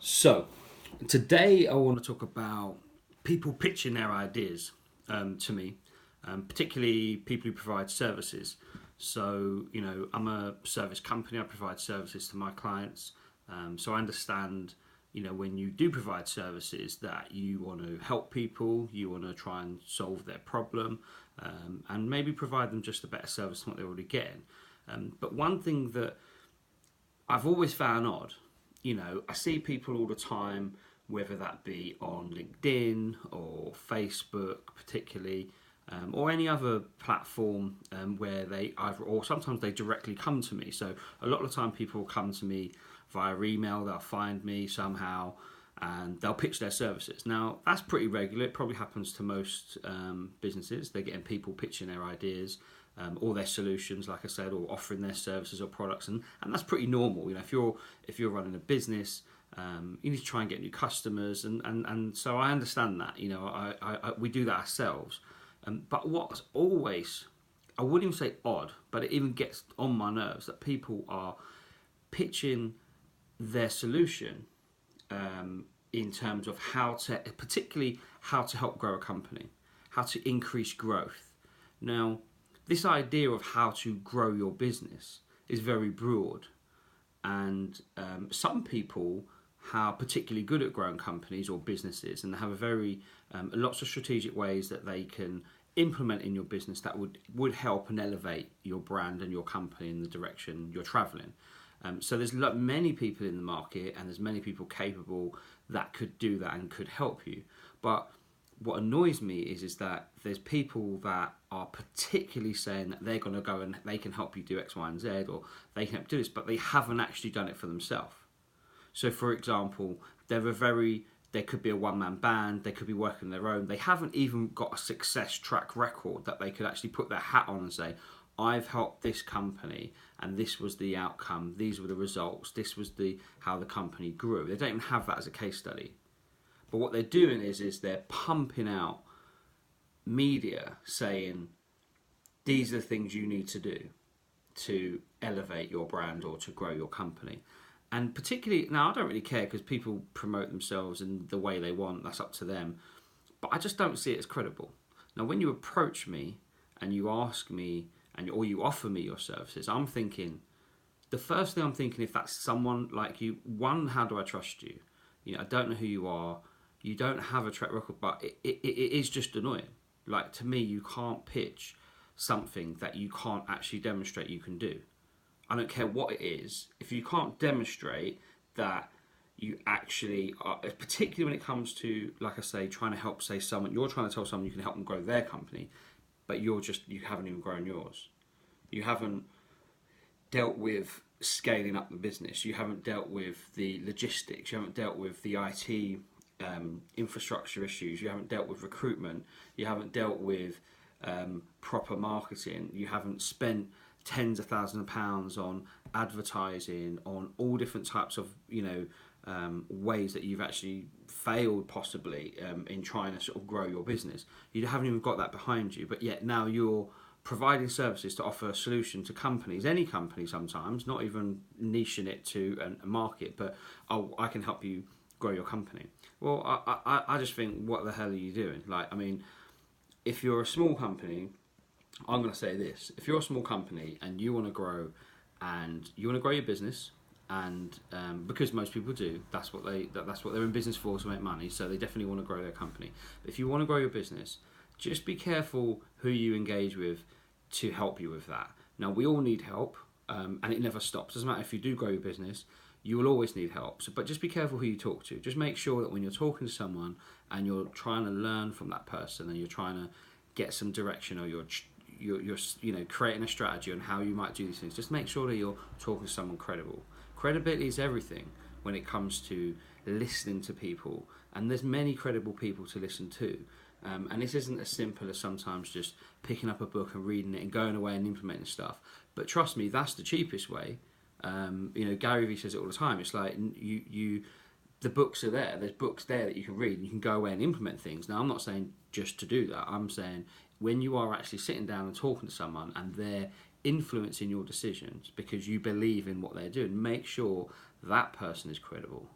So, today I want to talk about people pitching their ideas to me, particularly people who provide services. So, I'm a service company, I provide services to my clients. So, I understand, when you do provide services that you want to help people, you want to try and solve their problem, and maybe provide them just a better service than what they're already getting. But one thing that I've always found odd. I see people all the time, whether that be on LinkedIn or Facebook, particularly, or any other platform where they either, or sometimes they directly come to me. So a lot of the time, people come to me via email. They'll find me somehow, and they'll pitch their services. Now that's pretty regular. It probably happens to most businesses. They're getting people pitching their ideas, or their solutions, like I said, or offering their services or products, and that's pretty normal. If you're running a business, you need to try and get new customers, and so I understand that. We do that ourselves. But what's always, I wouldn't even say odd, but it even gets on my nerves that people are pitching their solution in terms of particularly how to help grow a company, how to increase growth. Now, this idea of how to grow your business is very broad, and some people are particularly good at growing companies or businesses, and they have a very lots of strategic ways that they can implement in your business that would help and elevate your brand and your company in the direction you're traveling. So there's many people in the market, and there's many people capable that could do that and could help you. But what annoys me is that there's people that are particularly saying that they're going to go and they can help you do X, Y, and Z, or they can help do this, but they haven't actually done it for themselves. So, for example, they could be a one-man band, they could be working their own. They haven't even got a success track record that they could actually put their hat on and say, I've helped this company and this was the outcome, these were the results, this was how the company grew. They don't even have that as a case study. But what they're doing is they're pumping out media saying, these are the things you need to do to elevate your brand or to grow your company. And particularly, now I don't really care because people promote themselves in the way they want, that's up to them. But I just don't see it as credible. Now, when you approach me and you ask me or you offer me your services, the first thing I'm thinking, if that's someone like you, one, how do I trust you? I don't know who you are. You don't have a track record, but it is just annoying. Like, to me, you can't pitch something that you can't actually demonstrate you can do. I don't care what it is. If you can't demonstrate that you actually are, particularly when it comes to, like I say, trying to help, say, someone, you're trying to tell someone you can help them grow their company, but you haven't even grown yours. You haven't dealt with scaling up the business. You haven't dealt with the logistics. You haven't dealt with the IT infrastructure issues. You haven't dealt with recruitment. You haven't dealt with proper marketing. You haven't spent tens of thousands of pounds on advertising, on all different types of ways that you've actually failed possibly in trying to sort of grow your business. You haven't even got that behind you, but yet now you're providing services to offer a solution to companies, any company sometimes, not even niching it to a market, but I can help you grow your company. Well, I just think, what the hell are you doing? If you're a small company, I'm going to say this: if you're a small company and you want to grow, and you want to grow your business, and because most people do, that's what they're in business for, to make money. So they definitely want to grow their company. But if you want to grow your business, just be careful who you engage with to help you with that. Now, we all need help, and it never stops. Doesn't matter if you do grow your business, you will always need help. But just be careful who you talk to. Just make sure that when you're talking to someone and you're trying to learn from that person, and you're trying to get some direction, or you're creating a strategy on how you might do these things, just make sure that you're talking to someone credible. Credibility is everything when it comes to listening to people, and there's many credible people to listen to. And this isn't as simple as sometimes just picking up a book and reading it and going away and implementing stuff. But trust me, that's the cheapest way. Gary Vee says it all the time. It's like the books are there. There's books there that you can read and you can go away and implement things. Now, I'm not saying just to do that. I'm saying when you are actually sitting down and talking to someone and they're influencing your decisions because you believe in what they're doing, make sure that person is credible.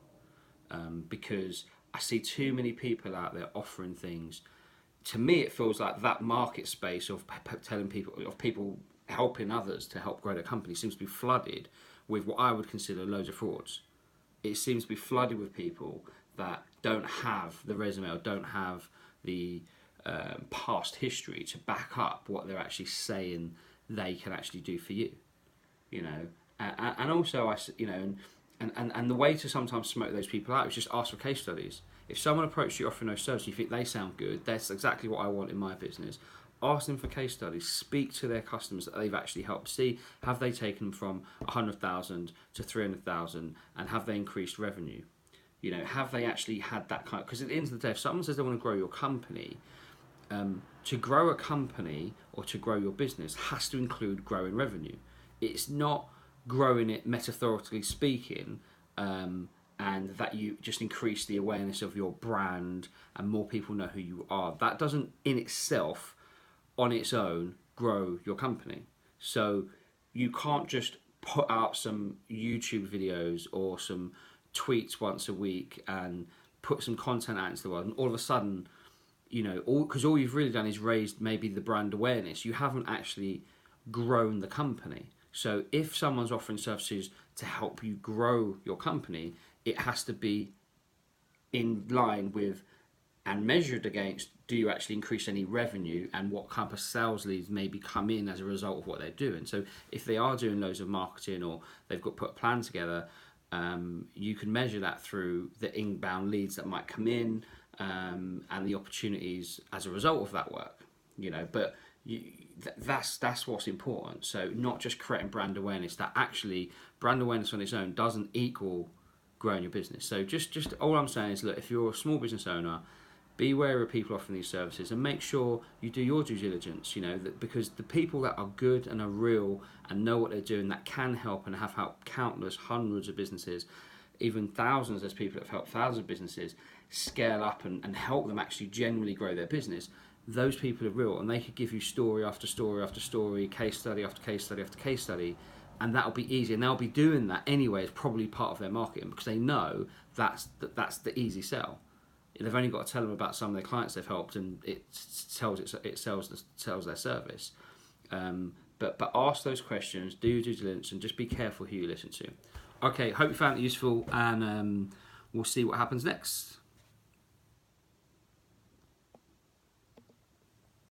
because I see too many people out there offering things. To me, it feels like that market space of telling people, of people helping others to help grow their company, seems to be flooded with what I would consider loads of frauds. It seems to be flooded with people that don't have the resume or don't have the past history to back up what they're actually saying they can actually do for you. You know, and also and the way to sometimes smoke those people out is just ask for case studies. If someone approaches you offering those services, you think they sound good, that's exactly what I want in my business. Ask them for case studies. Speak to their customers that they've actually helped. See, have they taken them from 100,000 to 300,000, and have they increased revenue? You know, have they actually had that kind of? Because at the end of the day, if someone says they want to grow your company, to grow a company or to grow your business has to include growing revenue. It's not growing it metaphorically speaking, and that you just increase the awareness of your brand and more people know who you are. That doesn't in itself, on its own, grow your company. So you can't just put out some YouTube videos or some tweets once a week and put some content out into the world and all of a sudden, you know, because all you've really done is raised maybe the brand awareness. You haven't actually grown the company. So if someone's offering services to help you grow your company, it has to be in line with and measured against, do you actually increase any revenue and what kind of sales leads maybe come in as a result of what they're doing. So if they are doing loads of marketing or they've got put a plan together, you can measure that through the inbound leads that might come in, and the opportunities as a result of that work, you know. But that's what's important. So not just creating brand awareness. That actually brand awareness on its own doesn't equal growing your business. So just all I'm saying is, look, if you're a small business owner, be aware of people offering these services and make sure you do your due diligence. You know, that because the people that are good and are real and know what they're doing, that can help and have helped countless hundreds of businesses, even thousands. There's people that have helped thousands of businesses scale up and help them actually genuinely grow their business. Those people are real, and they could give you story after story after story, case study after case study after case study, and that'll be easy. And they'll be doing that anyway as probably part of their marketing because they know that's the easy sell. They've only got to tell them about some of their clients they've helped, and it sells their service. But ask those questions, do due diligence, and just be careful who you listen to. Okay, hope you found it useful, and we'll see what happens next.